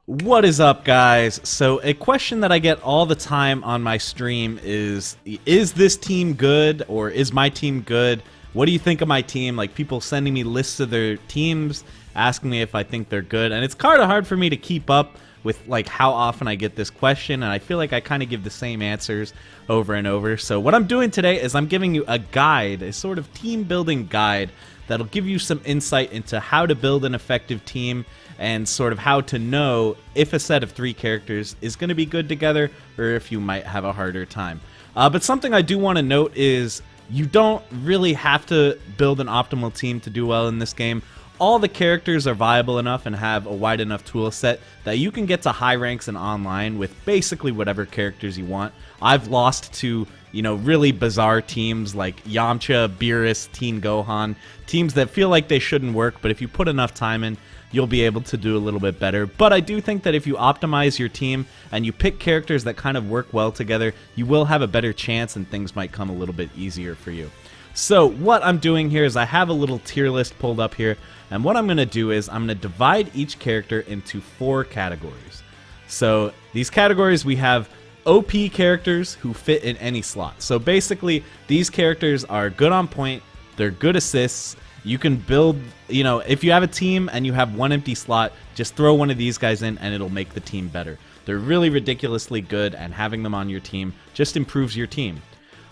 What is up, guys? So a question that I get all the time on my stream is this team good, or is my team good? What do you think of my team? Like, people sending me lists of their teams, asking me if I think they're good, and it's kind of hard for me to keep up with like how often I get this question, and I feel like I kind of give the same answers over and over. So what I'm doing today is I'm giving you a guide, a sort of team building guide that'll give you some insight into how to build an effective team and sort of how to know if a set of 3 characters is going to be good together or if you might have a harder time. But something I do want to note is you don't really have to build an optimal team to do well in this game. All the characters are viable enough and have a wide enough tool set that you can get to high ranks and online with basically whatever characters you want. I've lost to, really bizarre teams like Yamcha, Beerus, Teen Gohan, teams that feel like they shouldn't work, but if you put enough time in, you'll be able to do a little bit better. But I do think that if you optimize your team and you pick characters that kind of work well together, you will have a better chance and things might come a little bit easier for you. So what I'm doing here is I have a little tier list pulled up here, and what I'm going to do is I'm going to divide each character into 4 categories. So these categories, we have OP characters who fit in any slot. So basically, these characters are good on point, they're good assists. You can build, if you have a team and you have one empty slot, just throw one of these guys in and it'll make the team better. They're really ridiculously good, and having them on your team just improves your team.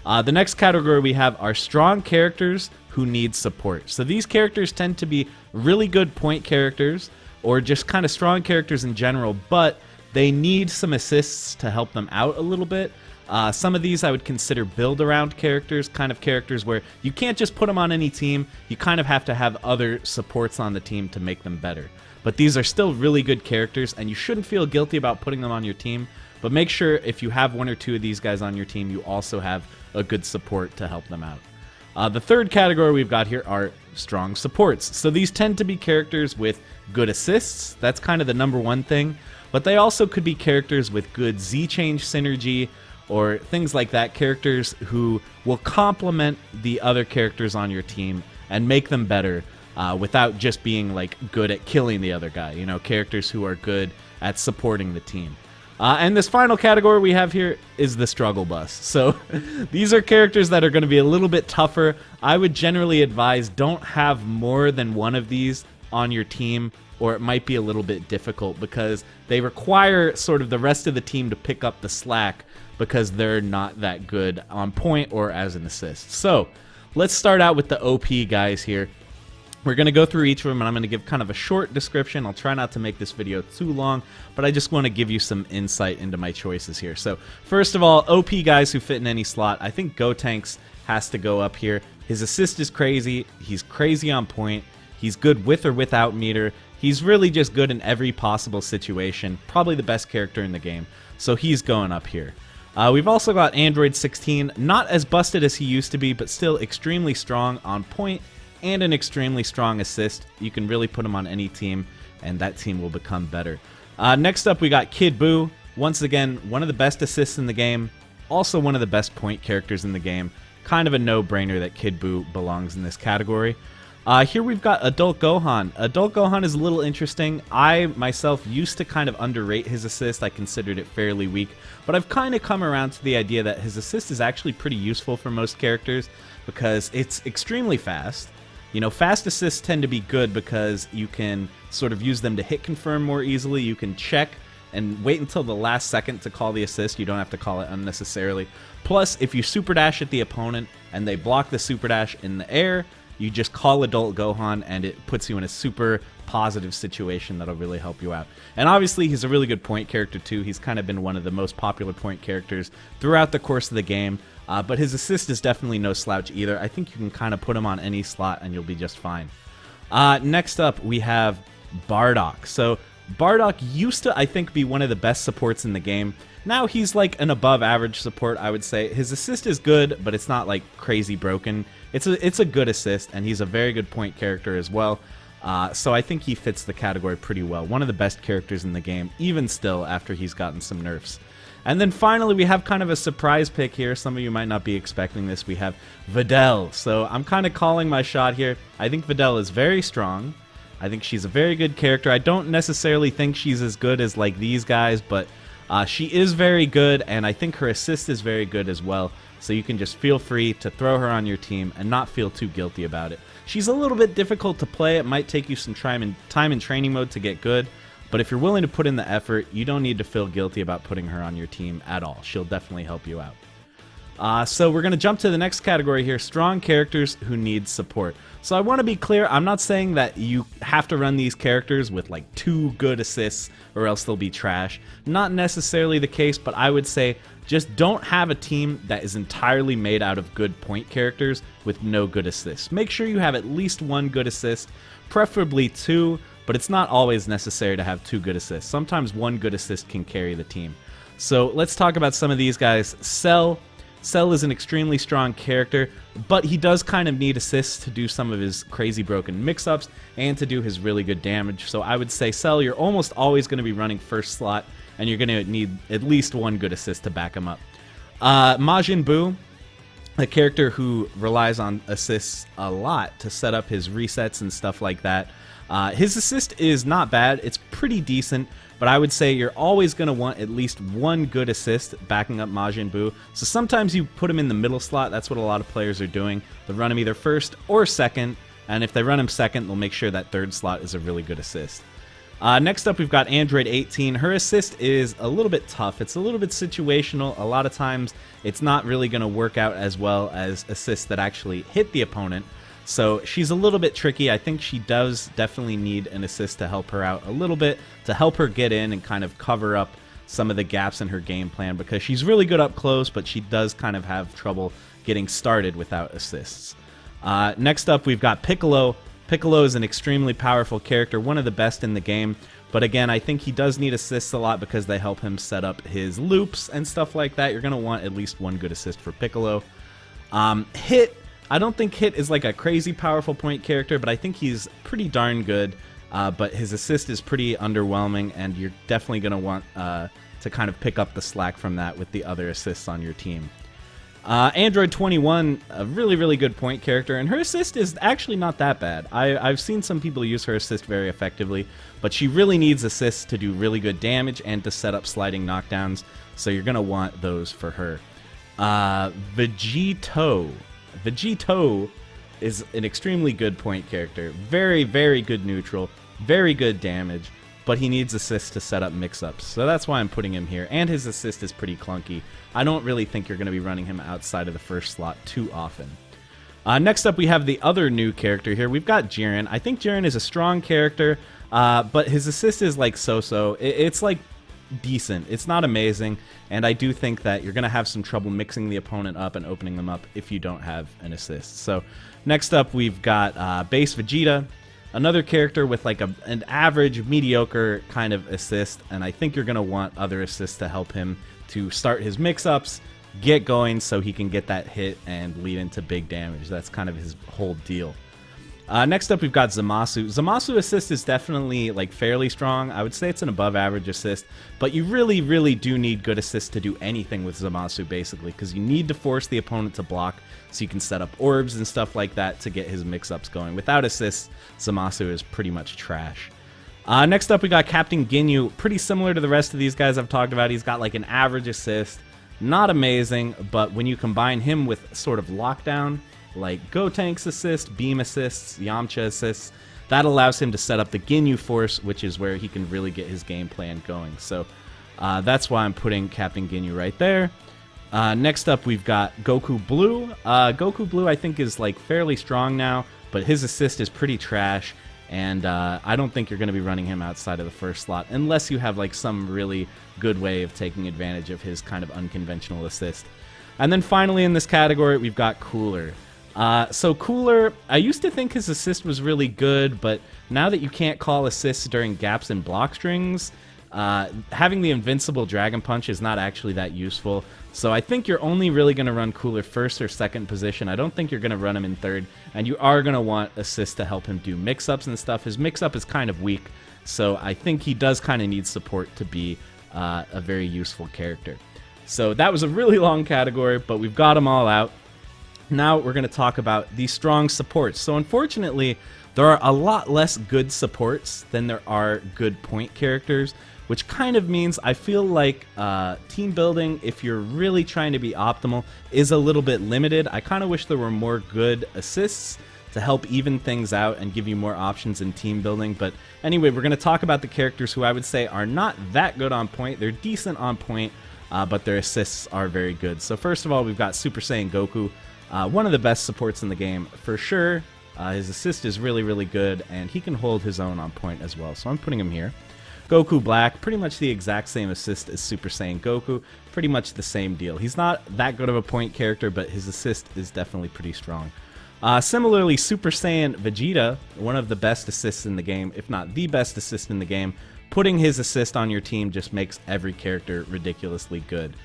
The next category we have are strong characters who need support. So these characters tend to be really good point characters or just kind of strong characters in general, but they need some assists to help them out a little bit. Some of these I would consider build-around characters, kind of characters where you can't just put them on any team. You kind of have to have other supports on the team to make them better. But these are still really good characters, and you shouldn't feel guilty about putting them on your team. But make sure if you have 1 or 2 of these guys on your team, you also have a good support to help them out. The third category we've got here are strong supports. So these tend to be characters with good assists. That's kind of the #1 thing. But they also could be characters with good Z-change synergy, or things like that, characters who will complement the other characters on your team and make them better without just being like good at killing the other guy. Characters who are good at supporting the team. And this final category we have here is the struggle bus. So these are characters that are going to be a little bit tougher. I would generally advise don't have more than 1 of these on your team, or it might be a little bit difficult because they require sort of the rest of the team to pick up the slack because they're not that good on point or as an assist. So let's start out with the OP guys here. We're going to go through each of them, and I'm going to give kind of a short description. I'll try not to make this video too long, but I just want to give you some insight into my choices here. So first of all, OP guys who fit in any slot. I think Gotenks has to go up here. His assist is crazy. He's crazy on point. He's good with or without meter. He's really just good in every possible situation. Probably the best character in the game. So he's going up here. We've also got Android 16. Not as busted as he used to be, but still extremely strong on point and an extremely strong assist. You can really put him on any team, and that team will become better. Next up, we got Kid Buu. Once again, one of the best assists in the game. Also one of the best point characters in the game. Kind of a no-brainer that Kid Buu belongs in this category. Here we've got Adult Gohan. Adult Gohan is a little interesting. I, myself, used to kind of underrate his assist. I considered it fairly weak. But I've kind of come around to the idea that his assist is actually pretty useful for most characters because it's extremely fast. Fast assists tend to be good because you can sort of use them to hit confirm more easily. You can check and wait until the last second to call the assist. You don't have to call it unnecessarily. Plus, if you super dash at the opponent and they block the super dash in the air, you just call Adult Gohan and it puts you in a super positive situation that'll really help you out. And obviously he's a really good point character too. He's kind of been one of the most popular point characters throughout the course of the game. But his assist is definitely no slouch either. I think you can kind of put him on any slot and you'll be just fine. Next up we have Bardock. So Bardock used to, I think, be one of the best supports in the game. Now he's like an above average support, I would say. His assist is good, but it's not like crazy broken. It's a good assist, and he's a very good point character as well. So I think he fits the category pretty well. One of the best characters in the game, even still after he's gotten some nerfs. And then finally, we have kind of a surprise pick here. Some of you might not be expecting this. We have Videl. So I'm kind of calling my shot here. I think Videl is very strong. I think she's a very good character. I don't necessarily think she's as good as like these guys, but she is very good, and I think her assist is very good as well. So you can just feel free to throw her on your team and not feel too guilty about it. She's a little bit difficult to play. It might take you some time in training mode to get good, but if you're willing to put in the effort, you don't need to feel guilty about putting her on your team at all. She'll definitely help you out. So we're going to jump to the next category here, strong characters who need support. So I want to be clear, I'm not saying that you have to run these characters with like 2 good assists or else they'll be trash. Not necessarily the case, but I would say just don't have a team that is entirely made out of good point characters with no good assists. Make sure you have at least 1 good assist, preferably 2, but it's not always necessary to have 2 good assists. Sometimes 1 good assist can carry the team. So let's talk about some of these guys. Cell is an extremely strong character, but he does kind of need assists to do some of his crazy broken mix-ups and to do his really good damage. So I would say Cell, you're almost always going to be running first slot, and you're going to need at least 1 good assist to back him up. Majin Buu, a character who relies on assists a lot to set up his resets and stuff like that. His assist is not bad. It's pretty decent, but I would say you're always going to want at least 1 good assist backing up Majin Buu. So sometimes you put him in the middle slot. That's what a lot of players are doing. They'll run him either first or second, and if they run him second, they'll make sure that 3rd slot is a really good assist. Next up, we've got Android 18. Her assist is a little bit tough. It's a little bit situational. A lot of times, it's not really going to work out as well as assists that actually hit the opponent. So she's a little bit tricky. I think she does definitely need an assist to help her out a little bit, to help her get in and kind of cover up some of the gaps in her game plan, because she's really good up close, but she does kind of have trouble getting started without assists. Next up, we've got Piccolo. Piccolo is an extremely powerful character, one of the best in the game, but again, I think he does need assists a lot because they help him set up his loops and stuff like that. You're going to want at least 1 good assist for Piccolo. Hit. I don't think Hit is like a crazy powerful point character, but I think he's pretty darn good. But his assist is pretty underwhelming, and you're definitely going to want to kind of pick up the slack from that with the other assists on your team. Android 21, a really, really good point character, and her assist is actually not that bad. I've seen some people use her assist very effectively, but she really needs assists to do really good damage and to set up sliding knockdowns, so you're going to want those for her. Vegeta is an extremely good point character. Very, very good neutral, very good damage, but he needs assists to set up mix-ups. So that's why I'm putting him here, and his assist is pretty clunky. I don't really think you're going to be running him outside of the first slot too often. Next up, we have the other new character here. We've got Jaron. I think Jaron is a strong character, but his assist is like so-so. It's like decent. It's not amazing, and I do think that you're going to have some trouble mixing the opponent up and opening them up if you don't have an assist. So next up, we've got base Vegeta, another character with like an average, mediocre kind of assist, and I think you're going to want other assists to help him to start his mix-ups, get going so he can get that hit and lead into big damage. That's kind of his whole deal. Next up, we've got Zamasu. Zamasu assist is definitely like fairly strong. I would say it's an above average assist, but you really, really do need good assists to do anything with Zamasu, basically, because you need to force the opponent to block so you can set up orbs and stuff like that to get his mix-ups going. Without assists, Zamasu is pretty much trash. Next up, we got Captain Ginyu. Pretty similar to the rest of these guys I've talked about. He's got like an average assist. Not amazing, but when you combine him with sort of lockdown, like Gotank's assist, Beam assists, Yamcha assists, that allows him to set up the Ginyu Force, which is where he can really get his game plan going. So that's why I'm putting Captain Ginyu right there. Next up, we've got Goku Blue. Goku Blue, I think, is like fairly strong now, but his assist is pretty trash, and I don't think you're going to be running him outside of the first slot unless you have like some really good way of taking advantage of his kind of unconventional assist. And then finally in this category, we've got Cooler. So Cooler, I used to think his assist was really good, but now that you can't call assists during gaps in block strings, having the invincible Dragon Punch is not actually that useful. So I think you're only really going to run Cooler first or second position. I don't think you're going to run him in third, and you are going to want assists to help him do mix-ups and stuff. His mix-up is kind of weak, so I think he does kind of need support to be a very useful character. So that was a really long category, but we've got them all out. Now we're going to talk about the strong supports. So unfortunately, There are a lot less good supports than there are good point characters, which kind of means I feel like team building, if you're really trying to be optimal, is a little bit limited. I kind of wish there were more good assists to help even things out and give you more options in team building. But anyway, we're going to talk about the characters who I would say are not that good on point. They're decent on point, but their assists are very good. So first of all, we've got Super Saiyan Goku, one of the best supports in the game for sure. His assist is really, really good, and he can hold his own on point as well. So I'm putting him here. Goku Black, pretty much the exact same assist as Super Saiyan Goku. Pretty much the same deal. He's not that good of a point character, but his assist is definitely pretty strong. Similarly, Super Saiyan Vegeta, one of the best assists in the game, if not the best assist in the game. Putting his assist on your team just makes every character ridiculously good.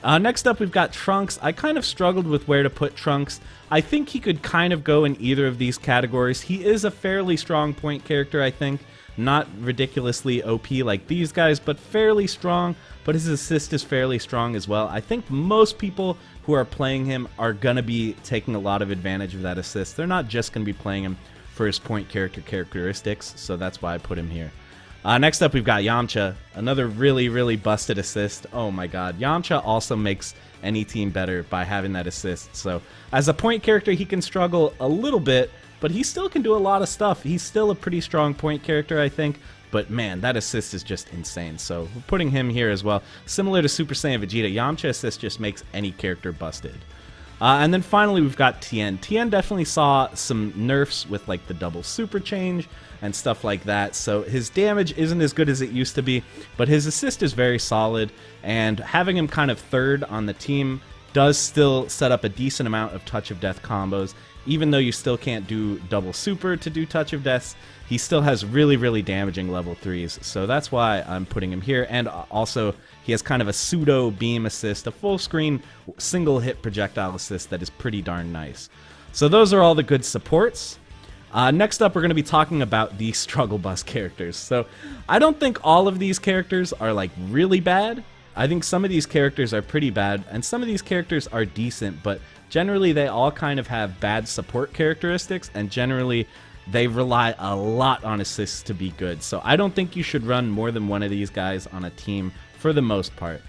Next up, we've got Trunks. I kind of struggled with where to put Trunks. I think he could kind of go in either of these categories. He is a fairly strong point character, I think. Not ridiculously OP like these guys, but fairly strong. But his assist is fairly strong as well. I think most people who are playing him are going to be taking a lot of advantage of that assist. They're not just going to be playing him for his point character characteristics, so that's why I put him here. Next up, we've got Yamcha, another really, really busted assist. Oh my god. Yamcha also makes any team better by having that assist. So as a point character, he can struggle a little bit, but he still can do a lot of stuff. He's still a pretty strong point character, I think. But man, that assist is just insane. So we're putting him here as well. Similar to Super Saiyan Vegeta, Yamcha assist just makes any character busted. And then finally, we've got Tian. Tian definitely saw some nerfs with like the double super change and stuff like that. So his damage isn't as good as it used to be, but his assist is very solid. And having him kind of third on the team does still set up a decent amount of touch of death combos. Even though you still can't do double super to do touch of deaths, he still has really, really damaging level 3s. So that's why I'm putting him here. And also, he has kind of a pseudo beam assist, a full screen single hit projectile assist that is pretty darn nice. So those are all the good supports. Next up, we're going to be talking about the struggle bus characters. So I don't think all of these characters are like really bad. I think some of these characters are pretty bad, and some of these characters are decent, but generally they all kind of have bad support characteristics, and generally they rely a lot on assists to be good. So I don't think you should run more than one of these guys on a team for the most part.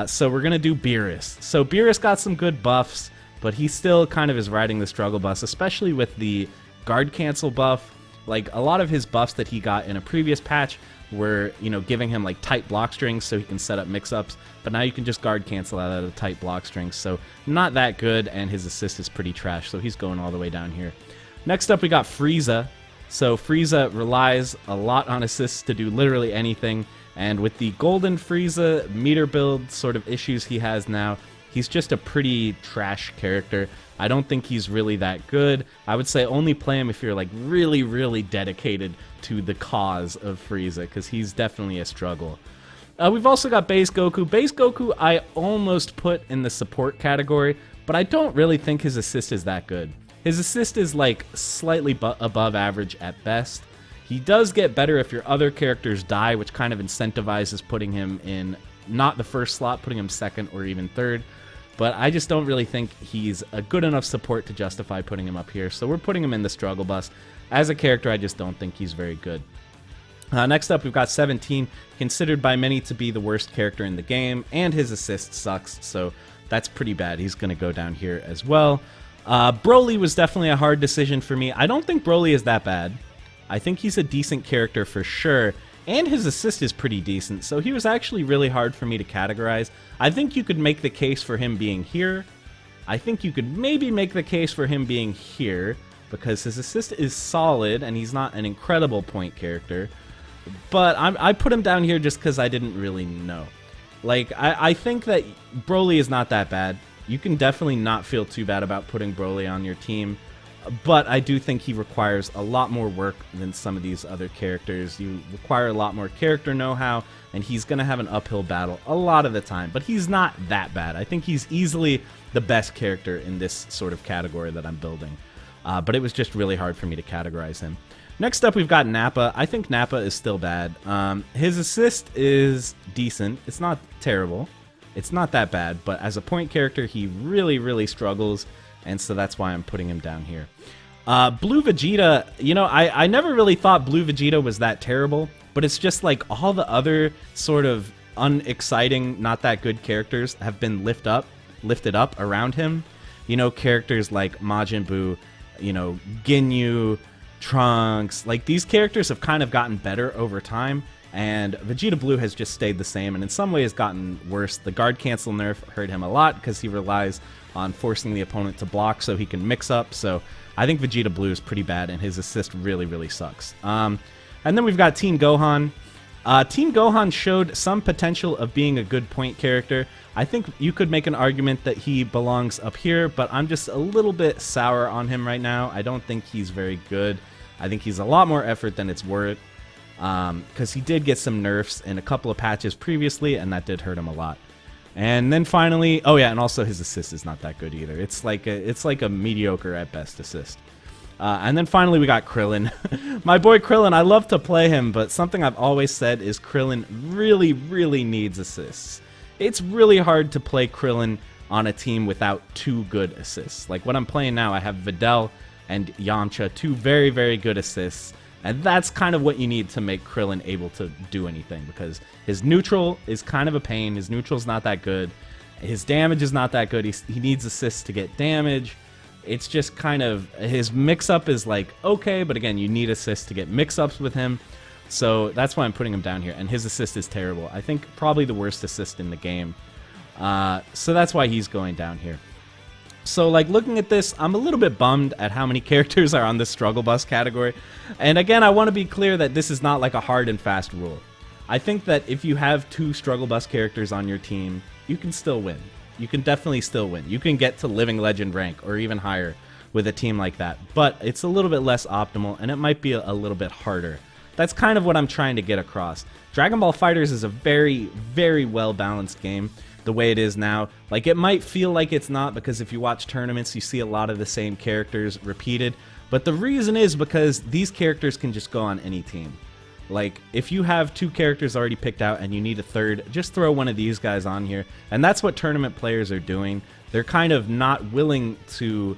So we're going to do Beerus. So Beerus got some good buffs, but he still kind of is riding the struggle bus, especially with the guard cancel buff. Like a lot of his buffs that he got in a previous patch were, you know, giving him like tight block strings so he can set up mix-ups, but now you can just guard cancel out of tight block strings, so not that good, and his assist is pretty trash, so he's going all the way down here. Next up, we got Frieza. So Frieza relies a lot on assists to do literally anything, and with the golden Frieza meter build sort of issues he has now, he's just a pretty trash character. I don't think he's really that good. I would say only play him if you're like really, really dedicated to the cause of Frieza, because he's definitely a struggle. We've also got Base Goku. Base Goku I almost put in the support category, but I don't really think his assist is that good. His assist is like slightly above average at best. He does get better if your other characters die, which kind of incentivizes putting him in not the first slot, putting him second or even third. But I just don't really think he's a good enough support to justify putting him up here. So we're putting him in the struggle bus. As a character, I just don't think he's very good. Next up, we've got 17, considered by many to be the worst character in the game, and his assist sucks, so that's pretty bad. He's going to go down here as well. Broly was definitely a hard decision for me. I don't think Broly is that bad. I think he's a decent character for sure, and his assist is pretty decent, so he was actually really hard for me to categorize. I think you could make the case for him being here. I think you could maybe make the case for him being here, because his assist is solid, and he's not an incredible point character. But I put him down here just because I didn't really know. Like, I think that Broly is not that bad. You can definitely not feel too bad about putting Broly on your team. But I do think he requires a lot more work than some of these other characters. You require a lot more character know-how, and he's going to have an uphill battle a lot of the time. But he's not that bad. I think he's easily the best character in this sort of category that I'm building. But it was just really hard for me to categorize him. Next up, we've got Nappa. I think Nappa is still bad. His assist is decent. It's not terrible. It's not that bad, but as a point character, he really, really struggles, and so that's why I'm putting him down here. Blue Vegeta, you know, I never really thought Blue Vegeta was that terrible, but it's just like all the other sort of unexciting, not that good characters have been lifted up around him. You know, characters like Majin Buu, you know, Ginyu, Trunks, like these characters have kind of gotten better over time, and Vegeta Blue has just stayed the same, and in some ways gotten worse. The guard cancel nerf hurt him a lot because he relies on forcing the opponent to block so he can mix up, so I think Vegeta Blue is pretty bad, and his assist really, really sucks. And then we've got Teen Gohan. Teen Gohan showed some potential of being a good point character. I think you could make an argument that he belongs up here, but I'm just a little bit sour on him right now. I don't think he's very good. I think he's a lot more effort than it's worth, because he did get some nerfs in a couple of patches previously, and that did hurt him a lot. And then finally, oh yeah, and also his assist is not that good either. It's like a mediocre at best assist. And then finally we got Crillon. My boy Crillon, I love to play him, but something I've always said is Crillon really, really needs assists. It's really hard to play Crillon on a team without two good assists. Like what I'm playing now, I have Videl and Yamcha, two very, very good assists. And that's kind of what you need to make Crillon able to do anything, because his neutral is kind of a pain. His neutral's not that good. His damage is not that good. He needs assists to get damage. It's just kind of, his mix-up is like, okay, but again, you need assists to get mix-ups with him. So that's why I'm putting him down here. And his assist is terrible. I think probably the worst assist in the game. So that's why he's going down here. So, like, looking at this, I'm a little bit bummed at how many characters are on this struggle bus category. And again, I want to be clear that this is not like a hard and fast rule. I think that if you have two struggle bus characters on your team, you can still win. You can definitely still win. You can get to Living Legend rank or even higher with a team like that. But it's a little bit less optimal, and it might be a little bit harder. That's kind of what I'm trying to get across. Dragon Ball FighterZ is a very, very well-balanced game the way it is now. Like, it might feel like it's not, because if you watch tournaments, you see a lot of the same characters repeated. But the reason is because these characters can just go on any team. Like, if you have two characters already picked out and you need a third, just throw one of these guys on here. And that's what tournament players are doing. They're kind of not willing to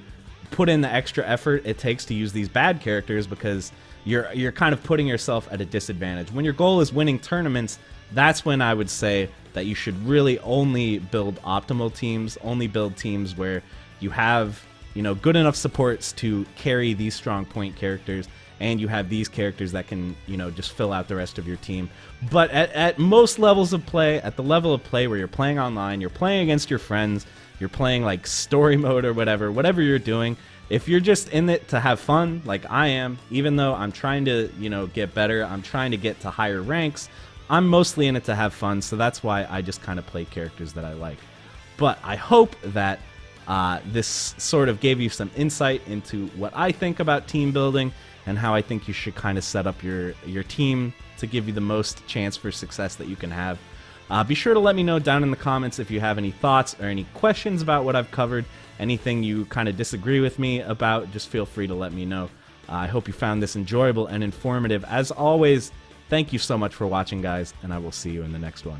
put in the extra effort it takes to use these bad characters, because you're kind of putting yourself at a disadvantage. When your goal is winning tournaments, that's when I would say that you should really only build optimal teams, only build teams where you have, you know, good enough supports to carry these strong point characters, and you have these characters that can, you know, just fill out the rest of your team. But at most levels of play, at the level of play where you're playing online, you're playing against your friends, you're playing like story mode or whatever you're doing, if you're just in it to have fun, like I am, even though I'm trying to, you know, get better, I'm trying to get to higher ranks, I'm mostly in it to have fun, so that's why I just kind of play characters that I like. But I hope that this sort of gave you some insight into what I think about team building and how I think you should kind of set up your team to give you the most chance for success that you can have. Be sure to let me know down in the comments if you have any thoughts or any questions about what I've covered. Anything you kind of disagree with me about, just feel free to let me know. I hope you found this enjoyable and informative. As always, thank you so much for watching, guys, and I will see you in the next one.